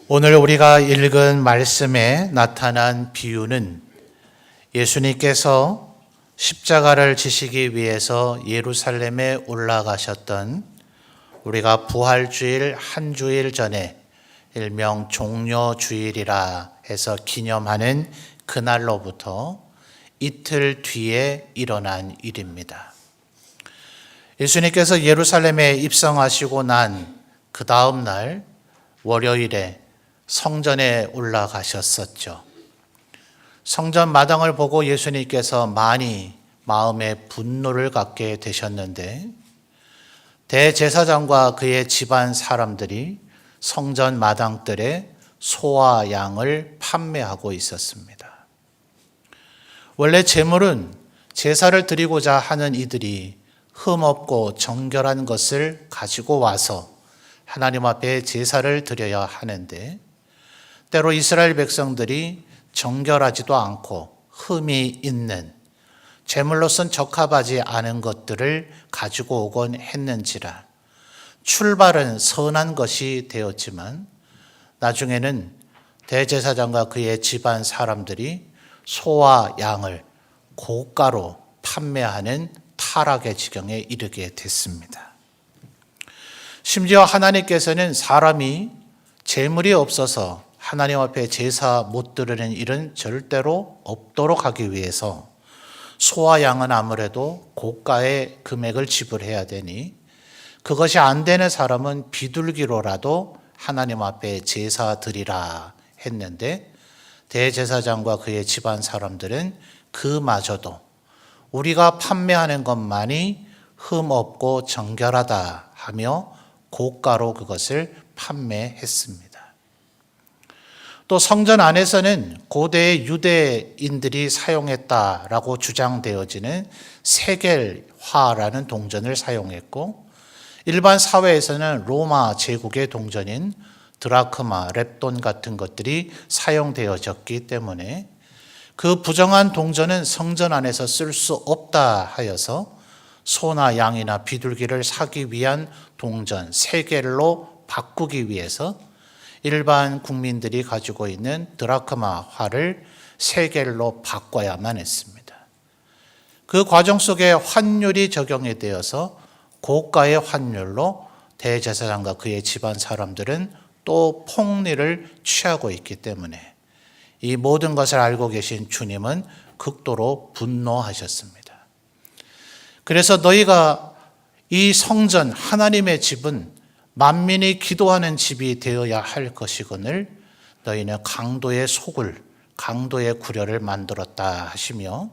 오늘 우리가 읽은 말씀에 나타난 비유는 예수님께서 십자가를 지시기 위해서 예루살렘에 올라가셨던 우리가 부활주일 한 주일 전에 일명 종려주일이라 해서 기념하는 그날로부터 이틀 뒤에 일어난 일입니다. 예수님께서 예루살렘에 입성하시고 난 그 다음 날 월요일에 성전에 올라가셨었죠. 성전 마당을 보고 예수님께서 많이 마음에 분노를 갖게 되셨는데 대제사장과 그의 집안 사람들이 성전 마당들에 소와 양을 판매하고 있었습니다. 원래 제물은 제사를 드리고자 하는 이들이 흠없고 정결한 것을 가지고 와서 하나님 앞에 제사를 드려야 하는데 때로 이스라엘 백성들이 정결하지도 않고 흠이 있는 제물로선 적합하지 않은 것들을 가지고 오곤 했는지라 출발은 선한 것이 되었지만 나중에는 대제사장과 그의 집안 사람들이 소와 양을 고가로 판매하는 타락의 지경에 이르게 됐습니다. 심지어 하나님께서는 사람이 재물이 없어서 하나님 앞에 제사 못 드리는 일은 절대로 없도록 하기 위해서 소와 양은 아무래도 고가의 금액을 지불해야 되니 그것이 안 되는 사람은 비둘기로라도 하나님 앞에 제사 드리라 했는데 대제사장과 그의 집안 사람들은 그마저도 우리가 판매하는 것만이 흠없고 정결하다 하며 고가로 그것을 판매했습니다. 또 성전 안에서는 고대의 유대인들이 사용했다라고 주장되어지는 세겔화라는 동전을 사용했고 일반 사회에서는 로마 제국의 동전인 드라크마, 렙돈 같은 것들이 사용되어졌기 때문에 그 부정한 동전은 성전 안에서 쓸 수 없다 하여서 소나 양이나 비둘기를 사기 위한 동전 세겔로 바꾸기 위해서 일반 국민들이 가지고 있는 드라크마화를 세겔로 바꿔야만 했습니다. 그 과정 속에 환율이 적용이 되어서 고가의 환율로 대제사장과 그의 집안 사람들은 또 폭리를 취하고 있기 때문에 이 모든 것을 알고 계신 주님은 극도로 분노하셨습니다. 그래서 너희가 이 성전 하나님의 집은 만민이 기도하는 집이 되어야 할 것이거늘 너희는 강도의 속을 강도의 구려를 만들었다 하시며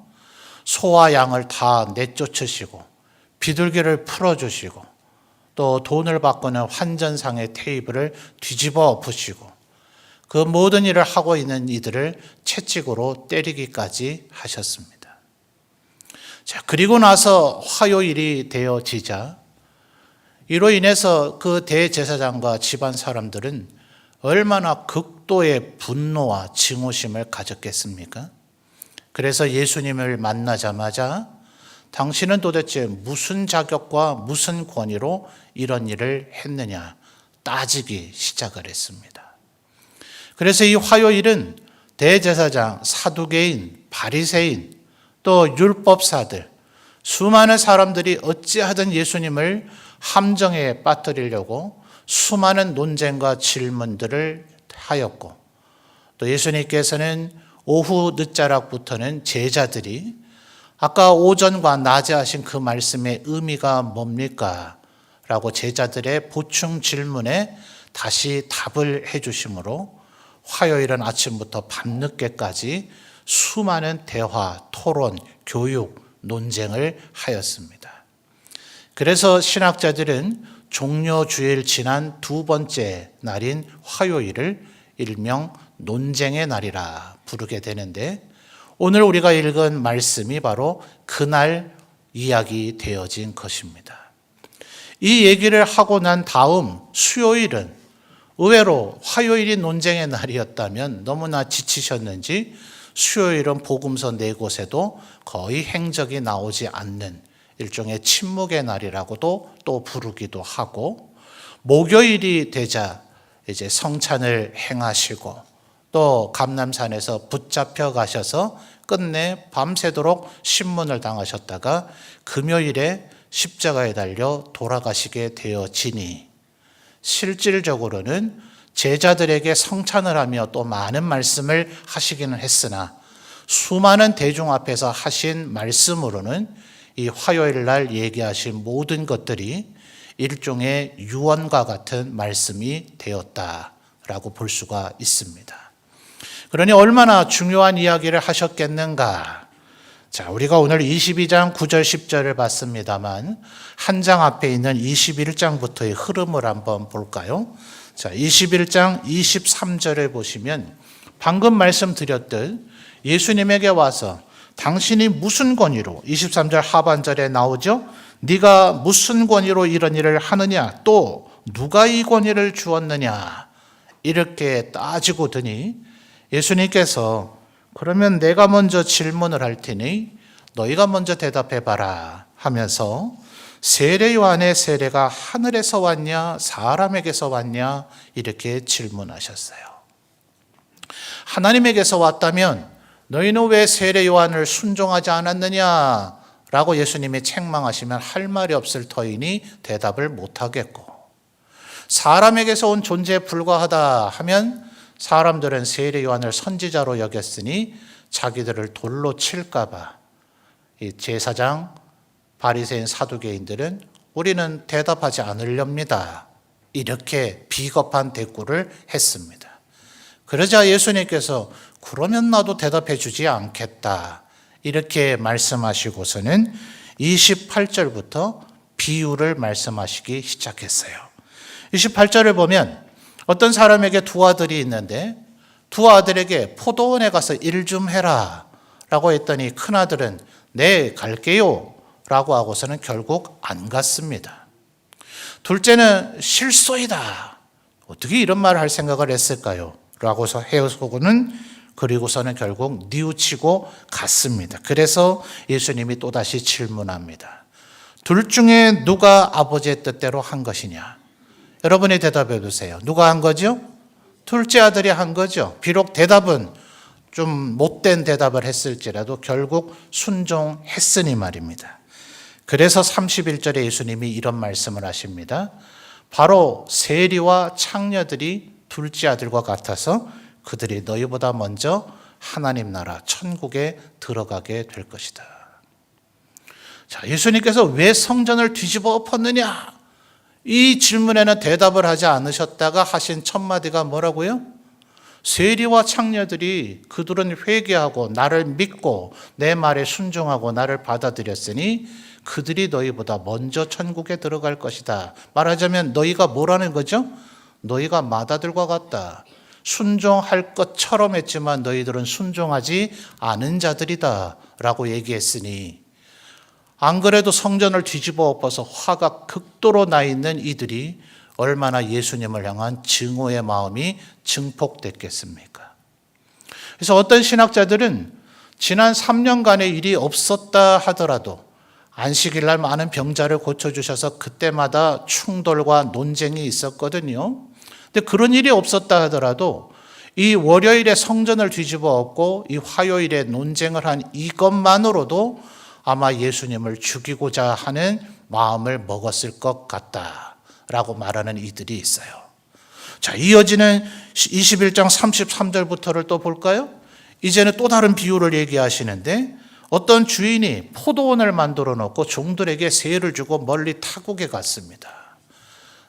소와 양을 다 내쫓으시고 비둘기를 풀어주시고 또 돈을 바꾸는 환전상의 테이블을 뒤집어 엎으시고 그 모든 일을 하고 있는 이들을 채찍으로 때리기까지 하셨습니다. 자, 그리고 나서 화요일이 되어지자 이로 인해서 그 대제사장과 집안 사람들은 얼마나 극도의 분노와 증오심을 가졌겠습니까? 그래서 예수님을 만나자마자 당신은 도대체 무슨 자격과 무슨 권위로 이런 일을 했느냐 따지기 시작을 했습니다. 그래서 이 화요일은 대제사장, 사두개인, 바리새인 또 율법사들 수많은 사람들이 어찌하든 예수님을 함정에 빠뜨리려고 수많은 논쟁과 질문들을 하였고 또 예수님께서는 오후 늦자락부터는 제자들이 아까 오전과 낮에 하신 그 말씀의 의미가 뭡니까? 라고 제자들의 보충 질문에 다시 답을 해 주심으로 화요일은 아침부터 밤늦게까지 수많은 대화, 토론, 교육, 논쟁을 하였습니다. 그래서 신학자들은 종려주일 지난 두 번째 날인 화요일을 일명 논쟁의 날이라 부르게 되는데 오늘 우리가 읽은 말씀이 바로 그날 이야기 되어진 것입니다. 이 얘기를 하고 난 다음 수요일은 의외로 화요일이 논쟁의 날이었다면 너무나 지치셨는지 수요일은 복음서 4곳에도 거의 행적이 나오지 않는 일종의 침묵의 날이라고도 또 부르기도 하고 목요일이 되자 이제 성찬을 행하시고 또 감람산에서 붙잡혀 가셔서 끝내 밤새도록 신문을 당하셨다가 금요일에 십자가에 달려 돌아가시게 되어지니 실질적으로는 제자들에게 성찬을 하며 또 많은 말씀을 하시기는 했으나 수많은 대중 앞에서 하신 말씀으로는 이 화요일 날 얘기하신 모든 것들이 일종의 유언과 같은 말씀이 되었다라고 볼 수가 있습니다. 그러니 얼마나 중요한 이야기를 하셨겠는가. 자, 우리가 오늘 22장 9절 10절을 봤습니다만 한 장 앞에 있는 21장부터의 흐름을 한번 볼까요? 자, 21장 23절을 보시면 방금 말씀드렸듯 예수님에게 와서 당신이 무슨 권위로 23절 하반절에 나오죠? 네가 무슨 권위로 이런 일을 하느냐? 또 누가 이 권위를 주었느냐? 이렇게 따지고 드니 예수님께서 그러면 내가 먼저 질문을 할 테니 너희가 먼저 대답해 봐라 하면서 세례 요한의 세례가 하늘에서 왔냐 사람에게서 왔냐 이렇게 질문하셨어요. 하나님에게서 왔다면 너희는 왜 세례 요한을 순종하지 않았느냐라고 예수님이 책망하시면 할 말이 없을 터이니 대답을 못하겠고, 사람에게서 온 존재에 불과하다 하면 사람들은 세례 요한을 선지자로 여겼으니 자기들을 돌로 칠까 봐 이 제사장 바리새인 사두개인들은 우리는 대답하지 않으렵니다. 이렇게 비겁한 대꾸를 했습니다. 그러자 예수님께서 그러면 나도 대답해 주지 않겠다. 이렇게 말씀하시고서는 28절부터 비유를 말씀하시기 시작했어요. 28절을 보면 어떤 사람에게 두 아들이 있는데 두 아들에게 포도원에 가서 일 좀 해라 라고 했더니 큰아들은 네 갈게요 라고 하고서는 결국 안 갔습니다. 둘째는 실소이다. 어떻게 이런 말을 할 생각을 했을까요? 라고서 헤어서고는 그리고서는 결국 뉘우치고 갔습니다. 그래서 예수님이 또다시 질문합니다. 둘 중에 누가 아버지의 뜻대로 한 것이냐? 여러분이 대답해 주세요. 누가 한 거죠? 둘째 아들이 한 거죠. 비록 대답은 좀 못된 대답을 했을지라도 결국 순종했으니 말입니다. 그래서 31절에 예수님이 이런 말씀을 하십니다. 바로 세리와 창녀들이 둘째 아들과 같아서 그들이 너희보다 먼저 하나님 나라 천국에 들어가게 될 것이다. 자, 예수님께서 왜 성전을 뒤집어 엎었느냐? 이 질문에는 대답을 하지 않으셨다가 하신 첫 마디가 뭐라고요? 세리와 창녀들이 그들은 회개하고 나를 믿고 내 말에 순종하고 나를 받아들였으니 그들이 너희보다 먼저 천국에 들어갈 것이다. 말하자면 너희가 뭐라는 거죠? 너희가 마다들과 같다. 순종할 것처럼 했지만 너희들은 순종하지 않은 자들이다 라고 얘기했으니, 안 그래도 성전을 뒤집어 엎어서 화가 극도로 나 있는 이들이 얼마나 예수님을 향한 증오의 마음이 증폭됐겠습니까? 그래서 어떤 신학자들은 지난 3년간의 일이 없었다 하더라도 안식일 날 많은 병자를 고쳐주셔서 그때마다 충돌과 논쟁이 있었거든요. 근데 그런 일이 없었다 하더라도 이 월요일에 성전을 뒤집어 엎고 이 화요일에 논쟁을 한 이것만으로도 아마 예수님을 죽이고자 하는 마음을 먹었을 것 같다라고 말하는 이들이 있어요. 자, 이어지는 21장 33절부터를 또 볼까요? 이제는 또 다른 비유를 얘기하시는데 어떤 주인이 포도원을 만들어 놓고 종들에게 세를 주고 멀리 타국에 갔습니다.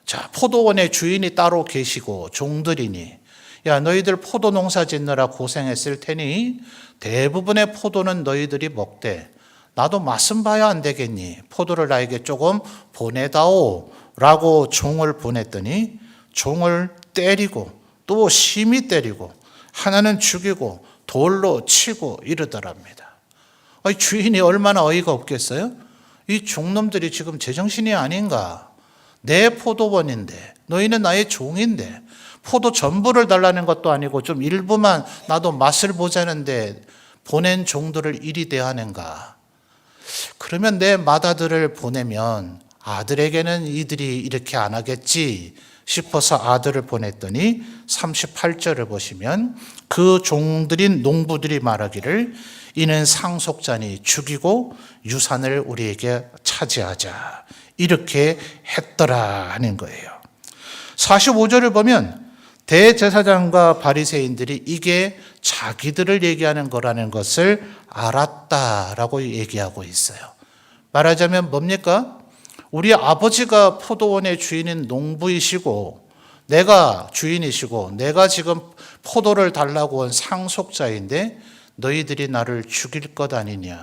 자, 포도원의 주인이 따로 계시고 종들이니 야, 너희들 포도 농사 짓느라 고생했을 테니 대부분의 포도는 너희들이 먹되 나도 맛은 봐야 안 되겠니? 포도를 나에게 조금 보내다오 라고 종을 보냈더니 종을 때리고 또 심히 때리고 하나는 죽이고 돌로 치고 이러더랍니다. 주인이 얼마나 어이가 없겠어요? 이 종놈들이 지금 제정신이 아닌가? 내 포도원인데 너희는 나의 종인데 포도 전부를 달라는 것도 아니고 좀 일부만 나도 맛을 보자는데 보낸 종들을 이리 대하는가? 그러면 내 맏아들을 보내면 아들에게는 이들이 이렇게 안 하겠지 싶어서 아들을 보냈더니 38절을 보시면 그 종들인 농부들이 말하기를 이는 상속자니 죽이고 유산을 우리에게 차지하자 이렇게 했더라 하는 거예요. 45절을 보면 대제사장과 바리새인들이 이게 자기들을 얘기하는 거라는 것을 알았다라고 얘기하고 있어요. 말하자면 뭡니까? 우리 아버지가 포도원의 주인인 농부이시고 내가 주인이시고 내가 지금 포도를 달라고 온 상속자인데 너희들이 나를 죽일 것 아니냐.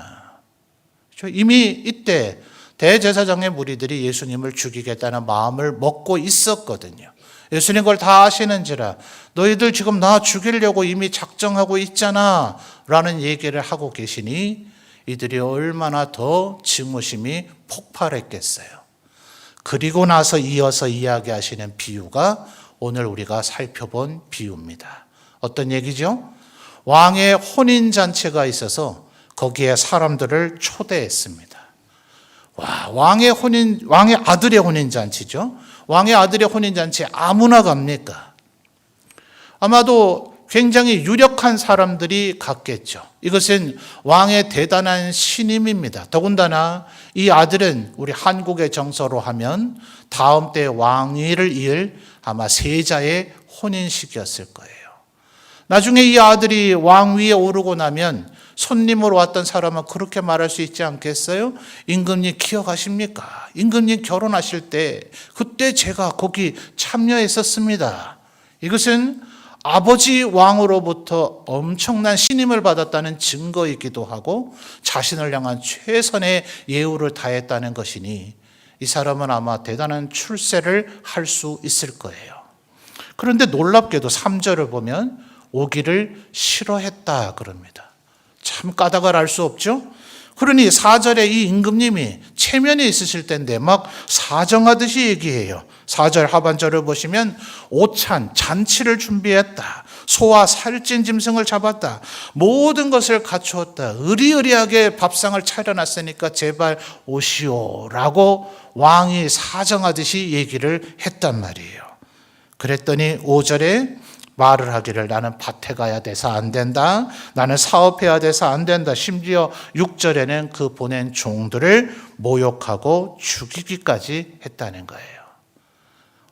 이미 이때 대제사장의 무리들이 예수님을 죽이겠다는 마음을 먹고 있었거든요. 예수님 그걸 다 아시는지라 너희들 지금 나 죽이려고 이미 작정하고 있잖아 라는 얘기를 하고 계시니 이들이 얼마나 더 증오심이 폭발했겠어요. 그리고 나서 이어서 이야기하시는 비유가 오늘 우리가 살펴본 비유입니다. 어떤 얘기죠? 왕의 혼인잔치가 있어서 거기에 사람들을 초대했습니다. 왕의 아들의 혼인잔치죠. 왕의 아들의 혼인잔치 아무나 갑니까? 아마도 굉장히 유력한 사람들이 갔겠죠. 이것은 왕의 대단한 신임입니다. 더군다나 이 아들은 우리 한국의 정서로 하면 다음 때 왕위를 이을 아마 세자의 혼인식이었을 거예요. 나중에 이 아들이 왕위에 오르고 나면 손님으로 왔던 사람은 그렇게 말할 수 있지 않겠어요? 임금님 기억하십니까? 임금님 결혼하실 때 그때 제가 거기 참여했었습니다. 이것은 아버지 왕으로부터 엄청난 신임을 받았다는 증거이기도 하고 자신을 향한 최선의 예우를 다했다는 것이니 이 사람은 아마 대단한 출세를 할 수 있을 거예요. 그런데 놀랍게도 3절을 보면 오기를 싫어했다 그럽니다. 참 까닭을 알 수 없죠? 그러니 4절에 이 임금님이 체면에 있으실 텐데 막 사정하듯이 얘기해요. 4절 하반절을 보시면 오찬, 잔치를 준비했다. 소와 살찐 짐승을 잡았다. 모든 것을 갖추었다. 의리의리하게 밥상을 차려놨으니까 제발 오시오라고 왕이 사정하듯이 얘기를 했단 말이에요. 그랬더니 5절에 말을 하기를 나는 밭에 가야 돼서 안 된다. 나는 사업해야 돼서 안 된다. 심지어 6절에는 그 보낸 종들을 모욕하고 죽이기까지 했다는 거예요.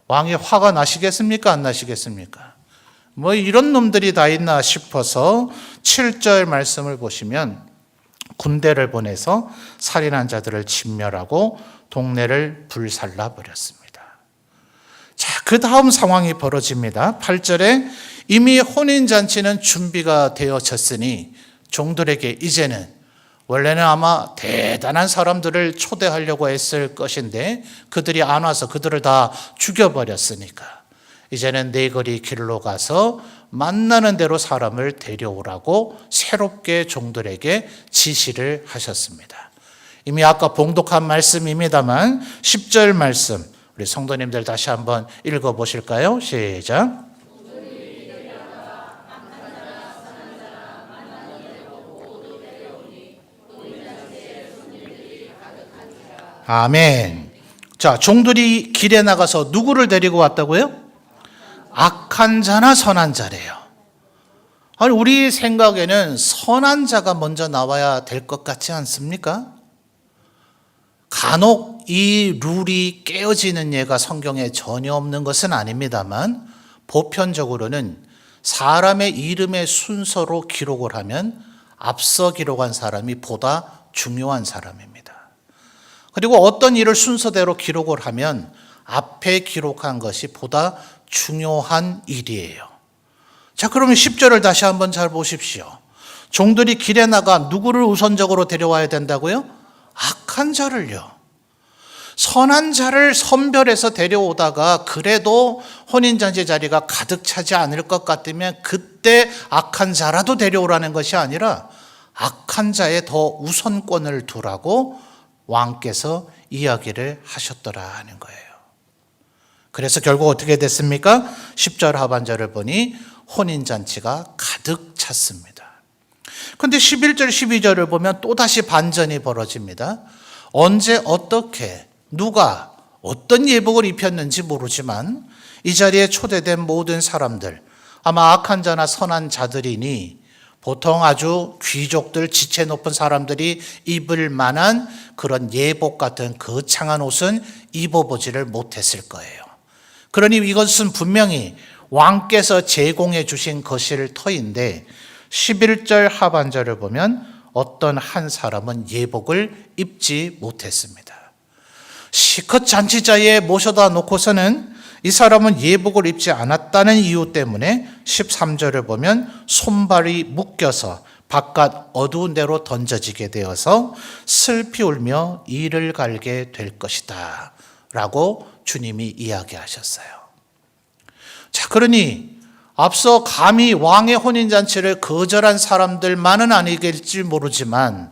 왕이 화가 나시겠습니까? 안 나시겠습니까? 뭐 이런 놈들이 다 있나 싶어서 7절 말씀을 보시면 군대를 보내서 살인한 자들을 진멸하고 동네를 불살라 버렸습니다. 자, 그 다음 상황이 벌어집니다. 8절에 이미 혼인잔치는 준비가 되어졌으니 종들에게 이제는 원래는 아마 대단한 사람들을 초대하려고 했을 것인데 그들이 안 와서 그들을 다 죽여버렸으니까 이제는 네거리 길로 가서 만나는 대로 사람을 데려오라고 새롭게 종들에게 지시를 하셨습니다. 이미 아까 봉독한 말씀입니다만 10절 말씀 우리 성도님들 다시 한번 읽어보실까요? 시작. 아멘. 자, 종들이 길에 나가서 누구를 데리고 왔다고요? 악한 자나 선한 자래요. 아니, 우리 생각에는 선한 자가 먼저 나와야 될 것 같지 않습니까? 간혹 이 룰이 깨어지는 예가 성경에 전혀 없는 것은 아닙니다만 보편적으로는 사람의 이름의 순서로 기록을 하면 앞서 기록한 사람이 보다 중요한 사람입니다. 그리고 어떤 일을 순서대로 기록을 하면 앞에 기록한 것이 보다 중요한 일이에요. 자, 그러면 10절을 다시 한번 잘 보십시오. 종들이 길에 나가 누구를 우선적으로 데려와야 된다고요? 악한 자를요. 선한 자를 선별해서 데려오다가 그래도 혼인잔치 자리가 가득 차지 않을 것 같으면 그때 악한 자라도 데려오라는 것이 아니라 악한 자에 더 우선권을 두라고 왕께서 이야기를 하셨더라 하는 거예요. 그래서 결국 어떻게 됐습니까? 10절 하반절을 보니 혼인잔치가 가득 찼습니다. 그런데 11절 12절을 보면 또다시 반전이 벌어집니다. 언제 어떻게 누가 어떤 예복을 입혔는지 모르지만 이 자리에 초대된 모든 사람들, 아마 악한 자나 선한 자들이니 보통 아주 귀족들, 지체 높은 사람들이 입을 만한 그런 예복 같은 거창한 옷은 입어보지를 못했을 거예요. 그러니 이것은 분명히 왕께서 제공해 주신 거실 터인데 11절 하반절을 보면 어떤 한 사람은 예복을 입지 못했습니다. 시컷 잔치자리에 모셔다 놓고서는 이 사람은 예복을 입지 않았다는 이유 때문에 13절을 보면 손발이 묶여서 바깥 어두운 데로 던져지게 되어서 슬피 울며 이를 갈게 될 것이다 라고 주님이 이야기하셨어요. 자, 그러니 앞서 감히 왕의 혼인잔치를 거절한 사람들만은 아니겠지 모르지만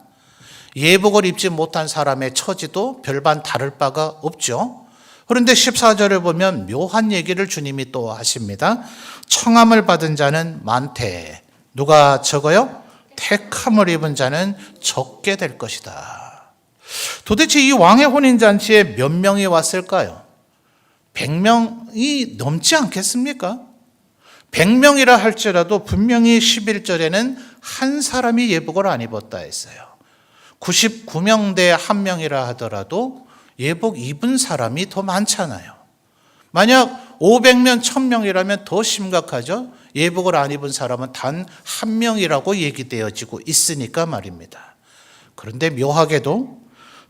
예복을 입지 못한 사람의 처지도 별반 다를 바가 없죠. 그런데 14절을 보면 묘한 얘기를 주님이 또 하십니다. 청함을 받은 자는 많되 누가 적어요? 택함을 입은 자는 적게 될 것이다. 도대체 이 왕의 혼인잔치에 몇 명이 왔을까요? 100명이 넘지 않겠습니까? 100명이라 할지라도 분명히 11절에는 한 사람이 예복을 안 입었다 했어요. 99명대 1명이라 하더라도 예복 입은 사람이 더 많잖아요. 만약 500명, 1000명이라면 더 심각하죠. 예복을 안 입은 사람은 단 1명이라고 얘기되어지고 있으니까 말입니다. 그런데 묘하게도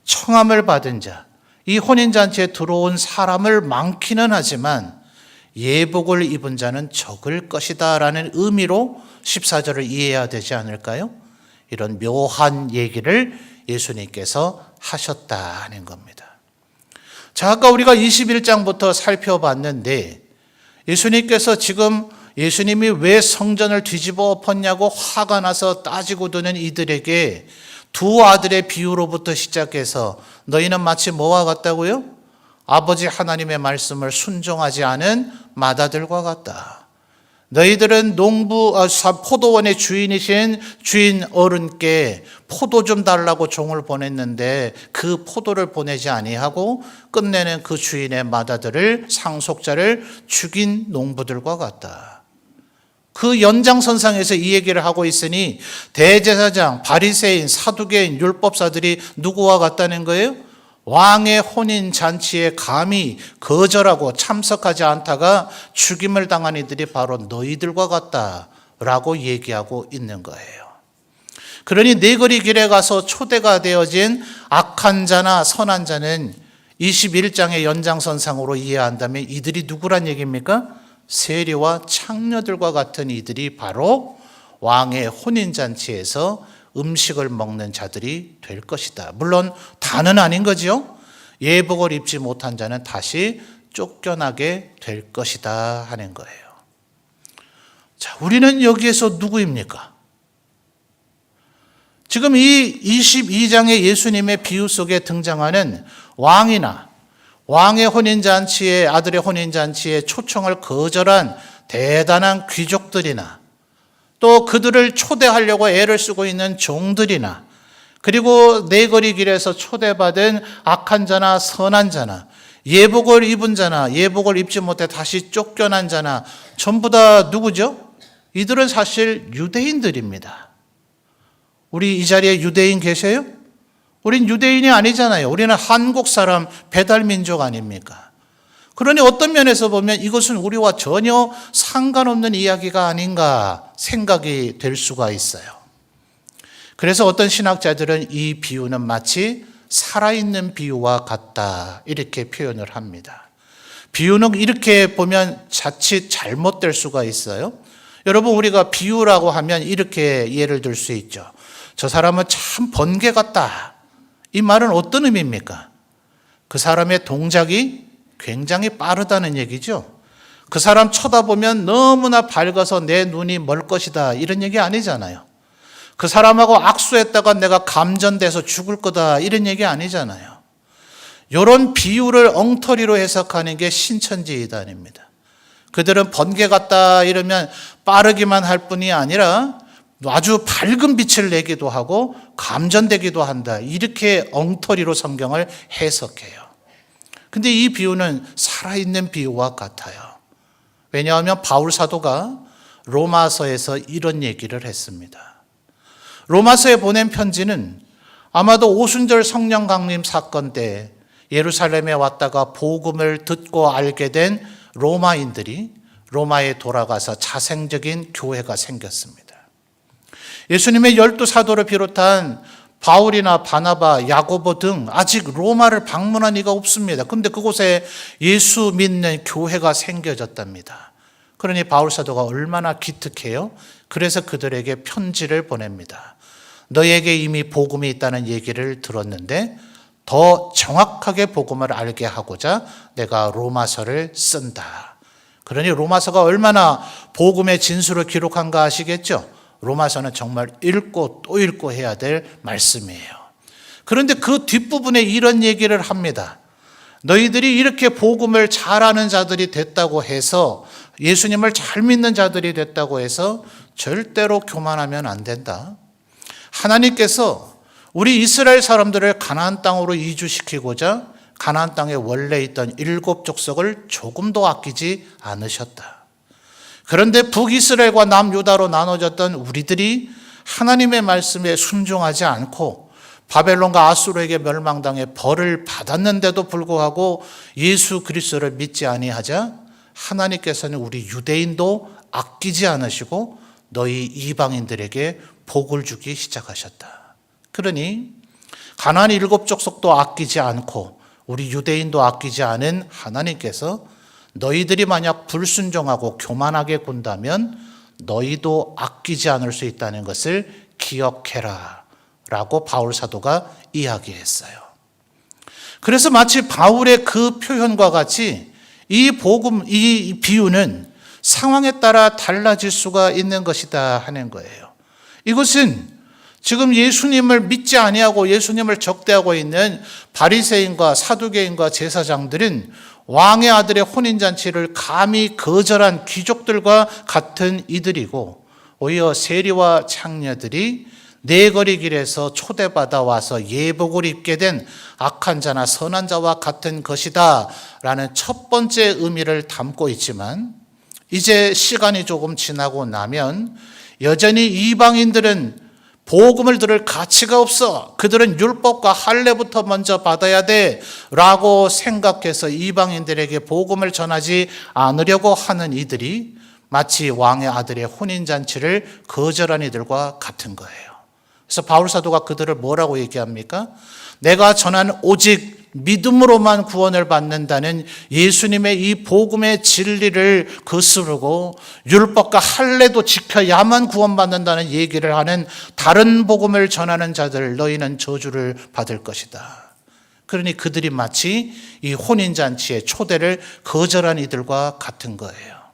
청함을 받은 자, 이 혼인잔치에 들어온 사람을 많기는 하지만 예복을 입은 자는 적을 것이다 라는 의미로 14절을 이해해야 되지 않을까요? 이런 묘한 얘기를 예수님께서 하셨다는 겁니다. 자, 아까 우리가 21장부터 살펴봤는데 예수님께서 지금 예수님이 왜 성전을 뒤집어 엎었냐고 화가 나서 따지고 드는 이들에게 두 아들의 비유로부터 시작해서 너희는 마치 뭐와 같다고요? 아버지 하나님의 말씀을 순종하지 않은 맏아들과 같다. 너희들은 포도원의 주인이신 주인 어른께 포도 좀 달라고 종을 보냈는데 그 포도를 보내지 아니하고 끝내는 그 주인의 맏아들을 상속자를 죽인 농부들과 같다. 그 연장선상에서 이 얘기를 하고 있으니 대제사장, 바리새인, 사두개인, 율법사들이 누구와 같다는 거예요? 왕의 혼인 잔치에 감히 거절하고 참석하지 않다가 죽임을 당한 이들이 바로 너희들과 같다라고 얘기하고 있는 거예요. 그러니 네거리 길에 가서 초대가 되어진 악한 자나 선한 자는 21장의 연장선상으로 이해한다면 이들이 누구란 얘기입니까? 세리와 창녀들과 같은 이들이 바로 왕의 혼인잔치에서 음식을 먹는 자들이 될 것이다. 물론 다는 아닌 거죠. 예복을 입지 못한 자는 다시 쫓겨나게 될 것이다 하는 거예요. 자, 우리는 여기에서 누구입니까? 지금 이 22장의 예수님의 비유 속에 등장하는 왕이나 왕의 혼인잔치에, 아들의 혼인잔치에 초청을 거절한 대단한 귀족들이나 또 그들을 초대하려고 애를 쓰고 있는 종들이나 그리고 네거리 길에서 초대받은 악한 자나 선한 자나 예복을 입은 자나 예복을 입지 못해 다시 쫓겨난 자나 전부 다 누구죠? 이들은 사실 유대인들입니다. 우리 이 자리에 유대인 계세요? 우린 유대인이 아니잖아요. 우리는 한국 사람, 배달민족 아닙니까? 그러니 어떤 면에서 보면 이것은 우리와 전혀 상관없는 이야기가 아닌가 생각이 될 수가 있어요. 그래서 어떤 신학자들은 이 비유는 마치 살아있는 비유와 같다 이렇게 표현을 합니다. 비유는 이렇게 보면 자칫 잘못될 수가 있어요. 여러분, 우리가 비유라고 하면 이렇게 예를 들 수 있죠. 저 사람은 참 번개 같다. 이 말은 어떤 의미입니까? 그 사람의 동작이 굉장히 빠르다는 얘기죠. 그 사람 쳐다보면 너무나 밝아서 내 눈이 멀 것이다 이런 얘기 아니잖아요. 그 사람하고 악수했다가 내가 감전돼서 죽을 거다 이런 얘기 아니잖아요. 이런 비유를 엉터리로 해석하는 게 신천지이단입니다. 그들은 번개 같다 이러면 빠르기만 할 뿐이 아니라 아주 밝은 빛을 내기도 하고 감전되기도 한다. 이렇게 엉터리로 성경을 해석해요. 근데 이 비유는 살아있는 비유와 같아요. 왜냐하면 바울 사도가 로마서에서 이런 얘기를 했습니다. 로마서에 보낸 편지는 아마도 오순절 성령 강림 사건 때 예루살렘에 왔다가 복음을 듣고 알게 된 로마인들이 로마에 돌아가서 자생적인 교회가 생겼습니다. 예수님의 12사도를 비롯한 바울이나 바나바, 야고보 등 아직 로마를 방문한 이가 없습니다. 그런데 그곳에 예수 믿는 교회가 생겨졌답니다. 그러니 바울 사도가 얼마나 기특해요? 그래서 그들에게 편지를 보냅니다. 너에게 이미 복음이 있다는 얘기를 들었는데 더 정확하게 복음을 알게 하고자 내가 로마서를 쓴다. 그러니 로마서가 얼마나 복음의 진수를 기록한가 아시겠죠? 로마서는 정말 읽고 또 읽고 해야 될 말씀이에요. 그런데 그 뒷부분에 이런 얘기를 합니다. 너희들이 이렇게 복음을 잘하는 자들이 됐다고 해서, 예수님을 잘 믿는 자들이 됐다고 해서 절대로 교만하면 안 된다. 하나님께서 우리 이스라엘 사람들을 가나안 땅으로 이주시키고자 가나안 땅에 원래 있던 7 족속을 조금도 아끼지 않으셨다. 그런데 북이스라엘과 남유다로 나눠졌던 우리들이 하나님의 말씀에 순종하지 않고 바벨론과 아수르에게 멸망당해 벌을 받았는데도 불구하고 예수 그리스도를 믿지 아니하자 하나님께서는 우리 유대인도 아끼지 않으시고 너희 이방인들에게 복을 주기 시작하셨다. 그러니 가나안 7 족속도 아끼지 않고 우리 유대인도 아끼지 않은 하나님께서 너희들이 만약 불순종하고 교만하게 군다면 너희도 아끼지 않을 수 있다는 것을 기억해라 라고 바울 사도가 이야기했어요. 그래서 마치 바울의 그 표현과 같이 이 복음, 이 비유는 상황에 따라 달라질 수가 있는 것이다 하는 거예요. 이것은 지금 예수님을 믿지 아니하고 예수님을 적대하고 있는 바리새인과 사두개인과 제사장들은 왕의 아들의 혼인잔치를 감히 거절한 귀족들과 같은 이들이고, 오히려 세리와 창녀들이 네거리 길에서 초대받아 와서 예복을 입게 된 악한 자나 선한 자와 같은 것이다 라는 첫 번째 의미를 담고 있지만, 이제 시간이 조금 지나고 나면 여전히 이방인들은 복음을 들을 가치가 없어, 그들은 율법과 할례부터 먼저 받아야 돼 라고 생각해서 이방인들에게 복음을 전하지 않으려고 하는 이들이 마치 왕의 아들의 혼인잔치를 거절한 이들과 같은 거예요. 그래서 바울 사도가 그들을 뭐라고 얘기합니까? 내가 전한 오직 믿음으로만 구원을 받는다는 예수님의 이 복음의 진리를 거스르고 율법과 할례도 지켜야만 구원받는다는 얘기를 하는 다른 복음을 전하는 자들, 너희는 저주를 받을 것이다. 그러니 그들이 마치 이 혼인잔치의 초대를 거절한 이들과 같은 거예요.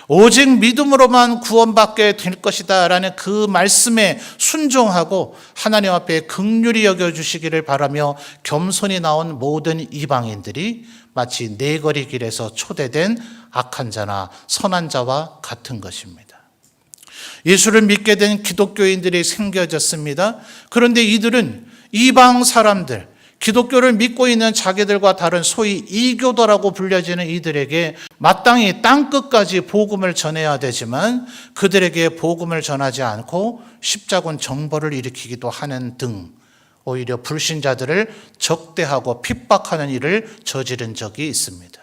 오직 믿음으로만 구원받게 될 것이다 라는 그 말씀에 순종하고 하나님 앞에 긍휼히 여겨주시기를 바라며 겸손히 나온 모든 이방인들이 마치 네거리 길에서 초대된 악한 자나 선한 자와 같은 것입니다. 예수를 믿게 된 기독교인들이 생겨졌습니다. 그런데 이들은 이방 사람들, 기독교를 믿고 있는 자기들과 다른 소위 이교도라고 불려지는 이들에게 마땅히 땅끝까지 복음을 전해야 되지만 그들에게 복음을 전하지 않고 십자군 정벌을 일으키기도 하는 등 오히려 불신자들을 적대하고 핍박하는 일을 저지른 적이 있습니다.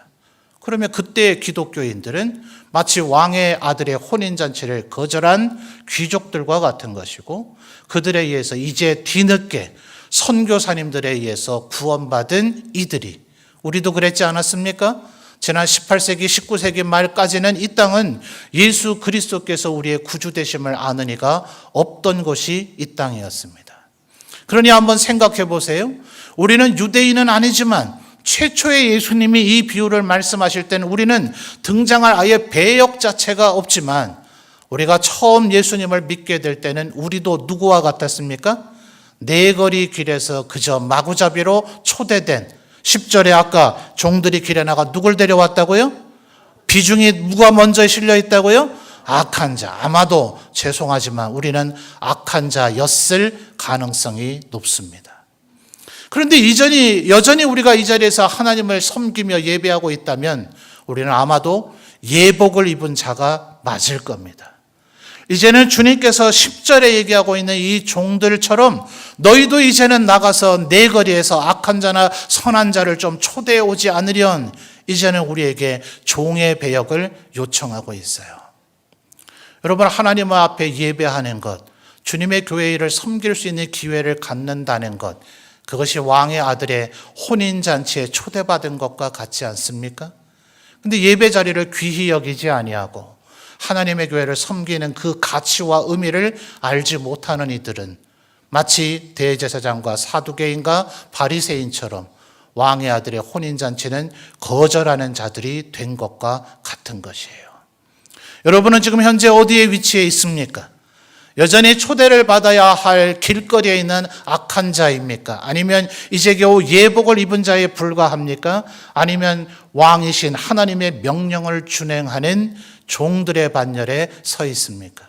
그러면 그때의 기독교인들은 마치 왕의 아들의 혼인잔치를 거절한 귀족들과 같은 것이고, 그들에 의해서 이제 뒤늦게 선교사님들에 의해서 구원받은 이들이, 우리도 그랬지 않았습니까? 지난 18세기, 19세기 말까지는 이 땅은 예수 그리스도께서 우리의 구주 되심을 아는 이가 없던 곳이 이 땅이었습니다. 그러니 한번 생각해 보세요. 우리는 유대인은 아니지만 최초의 예수님이 이 비유를 말씀하실 때는 우리는 등장할 아예 배역 자체가 없지만, 우리가 처음 예수님을 믿게 될 때는 우리도 누구와 같았습니까? 네거리 길에서 그저 마구잡이로 초대된, 10절에 아까 종들이 길에 나가 누굴 데려왔다고요? 비중이 누가 먼저 실려 있다고요? 악한 자. 아마도 죄송하지만 우리는 악한 자였을 가능성이 높습니다. 그런데 여전히 우리가 이 자리에서 하나님을 섬기며 예배하고 있다면 우리는 아마도 예복을 입은 자가 맞을 겁니다. 이제는 주님께서 10절에 얘기하고 있는 이 종들처럼 너희도 이제는 나가서 내 거리에서 악한 자나 선한 자를 좀 초대해 오지 않으련 이제는 우리에게 종의 배역을 요청하고 있어요. 여러분, 하나님 앞에 예배하는 것, 주님의 교회 일을 섬길 수 있는 기회를 갖는다는 것, 그것이 왕의 아들의 혼인잔치에 초대받은 것과 같지 않습니까? 근데 예배 자리를 귀히 여기지 아니하고 하나님의 교회를 섬기는 그 가치와 의미를 알지 못하는 이들은 마치 대제사장과 사두개인과 바리새인처럼 왕의 아들의 혼인잔치는 거절하는 자들이 된 것과 같은 것이에요. 여러분은 지금 현재 어디에 위치해 있습니까? 여전히 초대를 받아야 할 길거리에 있는 악한 자입니까? 아니면 이제 겨우 예복을 입은 자에 불과합니까? 아니면 왕이신 하나님의 명령을 준행하는 종들의 반열에 서 있습니까?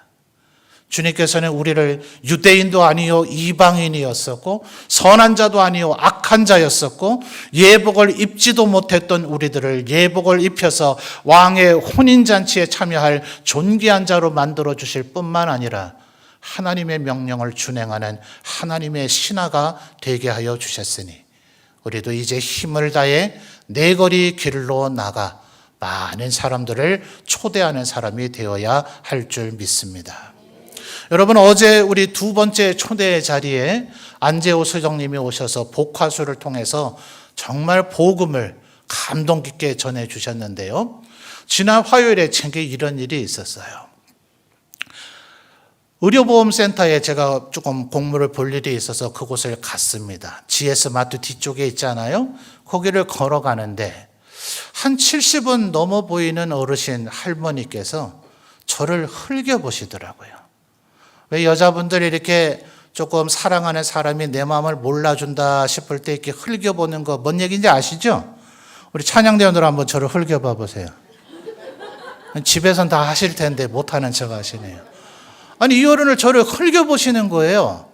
주님께서는 우리를 유대인도 아니요 이방인이었었고 선한 자도 아니요 악한 자였었고 예복을 입지도 못했던 우리들을 예복을 입혀서 왕의 혼인잔치에 참여할 존귀한 자로 만들어 주실 뿐만 아니라 하나님의 명령을 준행하는 하나님의 신하가 되게 하여 주셨으니 우리도 이제 힘을 다해 내 거리 길로 나가 많은 사람들을 초대하는 사람이 되어야 할 줄 믿습니다. 여러분, 어제 우리 두 번째 초대 자리에 안재호 수정님이 오셔서 복화수를 통해서 정말 복음을 감동 깊게 전해 주셨는데요. 지난 화요일에 제게 이런 일이 있었어요. 의료보험센터에 제가 조금 공무를 볼 일이 있어서 그곳을 갔습니다. GS 마트 뒤쪽에 있잖아요. 거기를 걸어가는데 한 70은 넘어 보이는 어르신 할머니께서 저를 흘겨보시더라고요. 왜 여자분들이 이렇게 조금 사랑하는 사람이 내 마음을 몰라준다 싶을 때 이렇게 흘겨보는 거 뭔 얘기인지 아시죠? 우리 찬양대원들 한번 저를 흘겨봐 보세요. 집에선 다 하실 텐데 못하는 척 하시네요. 아니, 이 어른을 저를 흘겨보시는 거예요.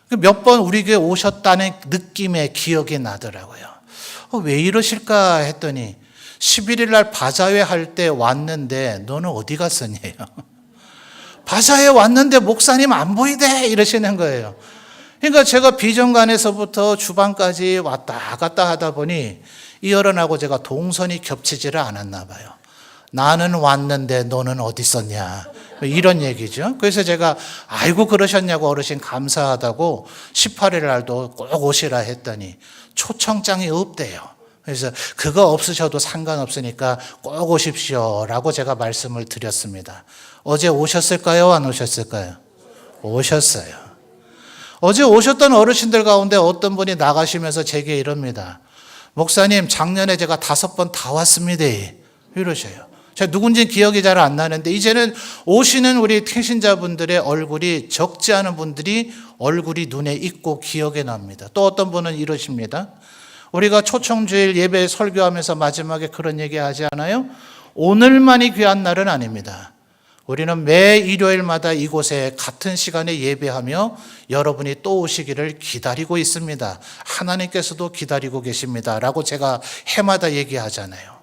몇 번 우리 교회 오셨다는 느낌의 기억이 나더라고요. 왜 이러실까 했더니 11일 날 바자회 할 때 왔는데 너는 어디 갔었냐요? 바자회 왔는데 목사님 안 보이대 이러시는 거예요. 그러니까 제가 비정관에서부터 주방까지 왔다 갔다 하다 보니 이 어른하고 제가 동선이 겹치지를 않았나 봐요. 나는 왔는데 너는 어디 있었냐 이런 얘기죠. 그래서 제가 아이고 그러셨냐고 어르신 감사하다고 18일 날도 꼭 오시라 했더니 초청장이 없대요. 그래서 그거 없으셔도 상관없으니까 꼭 오십시오라고 제가 말씀을 드렸습니다. 어제 오셨을까요? 안 오셨을까요? 오셨어요. 어제 오셨던 어르신들 가운데 어떤 분이 나가시면서 제게 이럽니다. 목사님, 작년에 제가 5번 다 왔습니다. 이러셔요. 제가 누군지 기억이 잘 안 나는데 이제는 오시는 우리 태신자분들의 얼굴이 적지 않은 분들이 얼굴이 눈에 익고 기억에 납니다. 또 어떤 분은 이러십니다. 우리가 초청주일 예배 설교하면서 마지막에 그런 얘기 하지 않아요? 오늘만이 귀한 날은 아닙니다. 우리는 매 일요일마다 이곳에 같은 시간에 예배하며 여러분이 또 오시기를 기다리고 있습니다. 하나님께서도 기다리고 계십니다. 라고 제가 해마다 얘기하잖아요.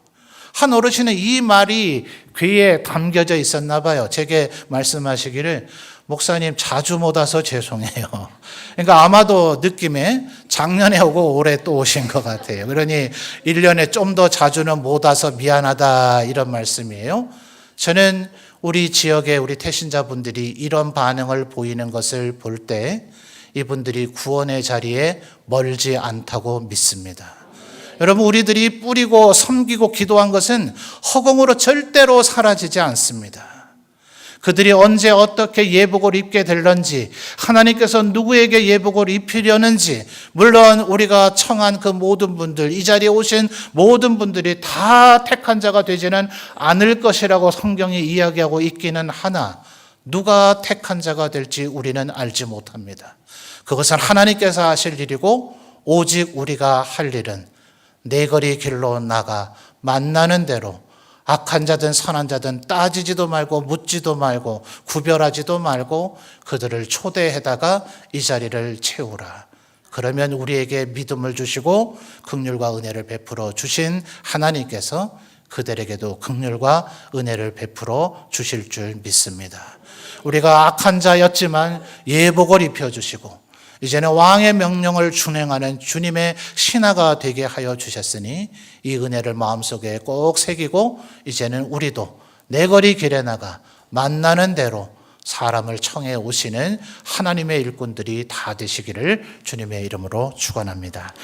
한 어르신은 이 말이 귀에 담겨져 있었나 봐요. 제게 말씀하시기를 목사님 자주 못 와서 죄송해요. 그러니까 아마도 느낌에 작년에 오고 올해 또 오신 것 같아요. 그러니 1년에 좀 더 자주는 못 와서 미안하다 이런 말씀이에요. 저는 우리 지역의 우리 태신자분들이 이런 반응을 보이는 것을 볼 때 이분들이 구원의 자리에 멀지 않다고 믿습니다. 여러분, 우리들이 뿌리고 섬기고 기도한 것은 허공으로 절대로 사라지지 않습니다. 그들이 언제 어떻게 예복을 입게 될런지, 하나님께서 누구에게 예복을 입히려는지, 물론 우리가 청한 그 모든 분들, 이 자리에 오신 모든 분들이 다 택한 자가 되지는 않을 것이라고 성경이 이야기하고 있기는 하나 누가 택한 자가 될지 우리는 알지 못합니다. 그것은 하나님께서 하실 일이고 오직 우리가 할 일은 내 거리 길로 나가 만나는 대로 악한 자든 선한 자든 따지지도 말고 묻지도 말고 구별하지도 말고 그들을 초대해다가 이 자리를 채우라. 그러면 우리에게 믿음을 주시고 긍휼과 은혜를 베풀어 주신 하나님께서 그들에게도 긍휼과 은혜를 베풀어 주실 줄 믿습니다. 우리가 악한 자였지만 예복을 입혀주시고 이제는 왕의 명령을 준행하는 주님의 신하가 되게 하여 주셨으니 이 은혜를 마음속에 꼭 새기고 이제는 우리도 내 거리 길에 나가 만나는 대로 사람을 청해 오시는 하나님의 일꾼들이 다 되시기를 주님의 이름으로 축원합니다.